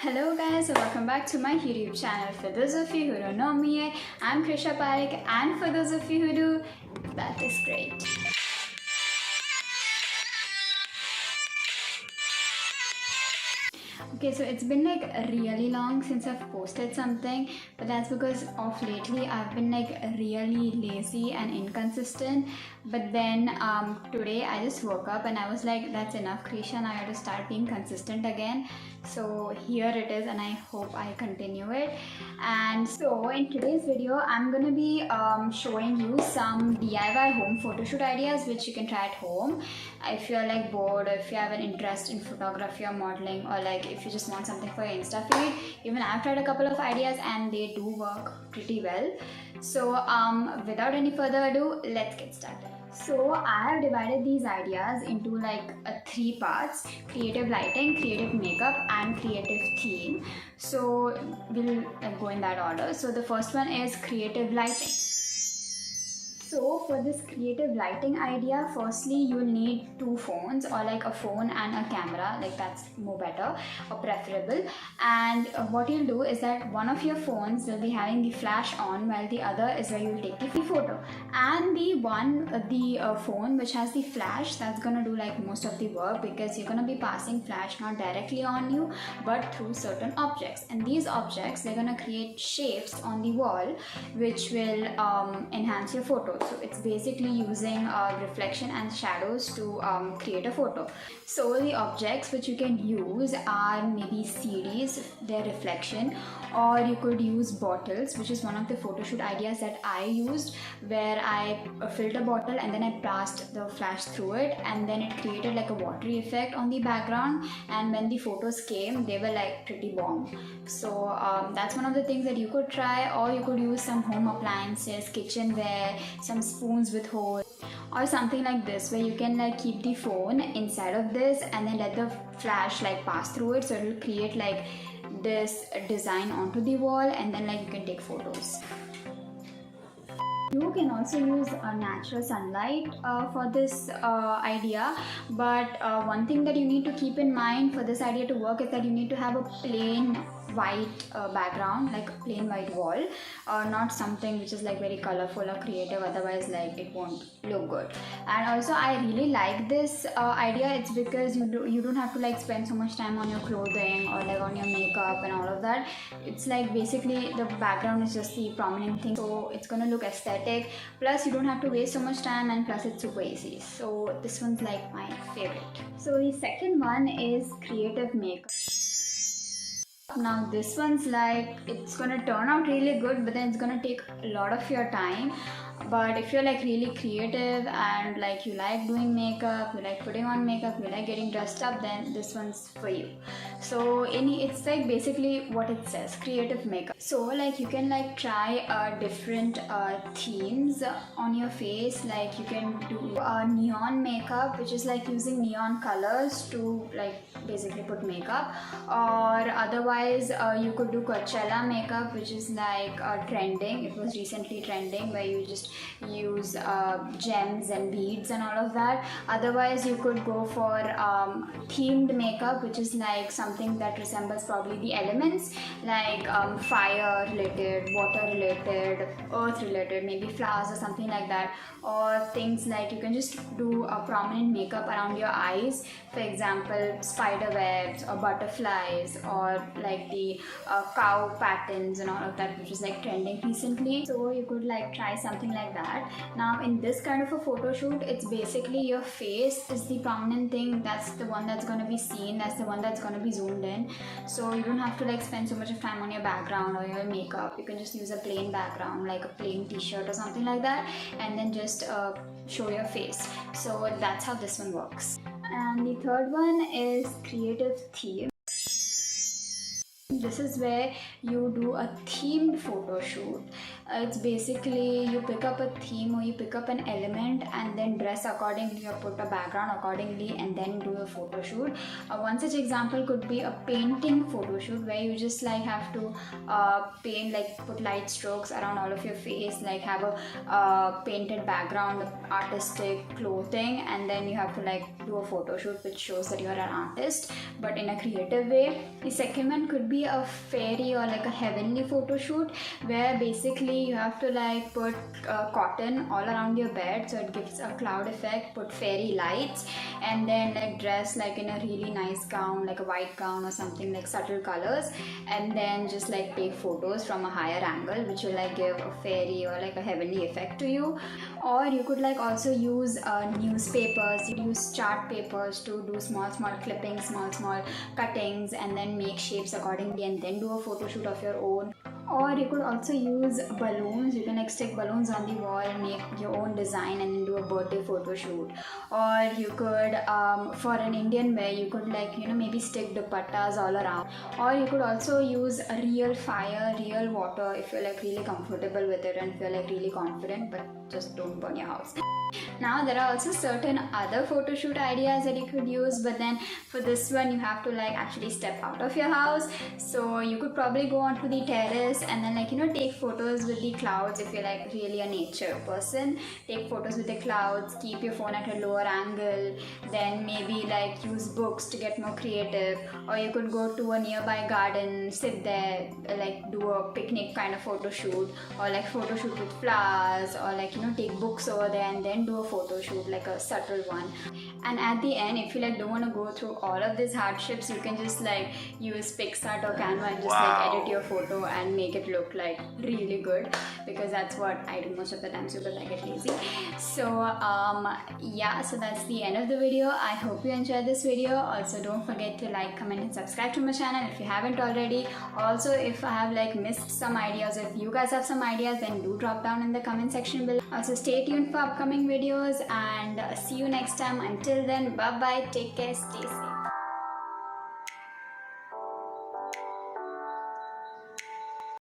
Hello guys, so welcome back to my YouTube channel. For those of you who don't know me, I'm Krisha Parekh, and for those of you who do, that is great. Okay, so it's been like really long since I've posted something, but that's because of lately I've been like really lazy and inconsistent. But then today I just woke up and I was like, that's enough, Krisha, now I have to start being consistent again. So here it is, and I hope I continue it. And so in today's video, I'm gonna be showing you some DIY home photoshoot ideas which you can try at home if you're like bored, or if you have an interest in photography or modeling, or like if you just want something for your Insta feed. Even I've tried a couple of ideas and they do work pretty well. So without any further ado, let's get started. So I have divided these ideas into like three parts: creative lighting, creative makeup, and creative theme. So we'll go in that order. So the first one is creative lighting. So for this creative lighting idea, firstly you'll need two phones, or like a phone and a camera, like that's more better or preferable. And what you'll do is that one of your phones will be having the flash on, while the other is where you'll take the photo. And the phone which has the flash, that's gonna do like most of the work, because you're gonna be passing flash not directly on you but through certain objects, and these objects, they're gonna create shapes on the wall which will enhance your photo. So it's basically using reflection and shadows to create a photo. So the objects which you can use are maybe CDs, their reflection, or you could use bottles, which is one of the photo shoot ideas that I used, where I filled a bottle and then I passed the flash through it, and then it created like a watery effect on the background, and when the photos came, they were like pretty warm. So that's one of the things that you could try. Or you could use some home appliances, kitchenware, some spoons with holes, or something like this, where you can like keep the phone inside of this and then let the flash like pass through it, so it will create like this design onto the wall, and then like you can take photos. You can also use natural sunlight for this idea, but one thing that you need to keep in mind for this idea to work is that you need to have a plain white background, like a plain white wall, not something which is like very colorful or creative, otherwise like it won't look good. And also I really like this idea. It's because you don't have to like spend so much time on your clothing or like on your makeup and all of that. It's like basically the background is just the prominent thing, so it's gonna look aesthetic, plus you don't have to waste so much time, and plus it's super easy. So this one's like my favorite. So the second one is creative makeup. Now this one's like, it's gonna turn out really good, but then it's gonna take a lot of your time. But if you're like really creative and like you like doing makeup, you like putting on makeup, you like getting dressed up, then this one's for you. So it's like basically what it says, creative makeup. So like you can like try different themes on your face. Like you can do neon makeup, which is like using neon colors to like basically put makeup. Or otherwise you could do Coachella makeup, which is like trending. It was recently trending, where you just use gems and beads and all of that. Otherwise you could go for themed makeup, which is like something that resembles probably the elements, like fire related, water related, earth related, maybe flowers or something like that. Or things like you can just do a prominent makeup around your eyes, for example spider webs or butterflies, or like the cow patterns and all of that, which is like trending recently. So you could like try something like that. Now in this kind of a photo shoot, it's basically your face is the prominent thing. That's the one that's going to be seen, that's the one that's going to be zoomed in. So you don't have to like spend so much of time on your background or your makeup. You can just use a plain background, like a plain t-shirt or something like that, and then just show your face. So that's how this one works. And the third one is creative theme. this is where you do a themed photo shoot. It's basically you pick up a theme or you pick up an element and then dress accordingly or put a background accordingly and then do a photo shoot. One such example could be a painting photo shoot where you just like have to paint, like put light strokes around all of your face, like have a painted background, artistic clothing, and then you have to like do a photo shoot which shows that you're an artist but in a creative way. The second one could be a fairy or like a heavenly photo shoot where basically you have to like put cotton all around your bed so it gives a cloud effect, put fairy lights, and then like dress like in a really nice gown, like a white gown or something, like subtle colors, and then just like take photos from a higher angle which will like give a fairy or like a heavenly effect to you. Or you could like also use newspapers, you use chart papers to do small clippings, small cuttings, and then make shapes accordingly and then do a photo shoot of your own. Or you could also use balloons. You can like stick balloons on the wall and make your own design and then do a birthday photo shoot. Or you could for an Indian wear, you could like maybe stick dupattas all around. Or you could also use a real fire, real water if you're like really comfortable with it and feel like really confident, but just don't burn your house. Now there are also certain other photo shoot ideas that you could use, but then for this one you have to like actually step out of your house. So you could probably go onto the terrace and then like take photos with the clouds if you're like really a nature person. Take photos with the clouds, keep your phone at a lower angle, then maybe like use books to get more creative. Or you could go to a nearby garden, sit there, like do a picnic kind of photo shoot, or like photo shoot with flowers, or like take books over there and then do a photo shoot, like a subtle one. And at the end, if you like don't want to go through all of these hardships, you can just like use PicsArt or Canva and just like edit your photo and make it look like really good, because that's what I do most of the time because I get lazy. So yeah, so that's the end of the video. I hope you enjoyed this video. Also don't forget to like, comment and subscribe to my channel if you haven't already. Also, if I have like missed some ideas, if you guys have some ideas, then do drop down in the comment section below. Also stay tuned for upcoming videos and see you next time. Until then, bye bye, take care, stay safe.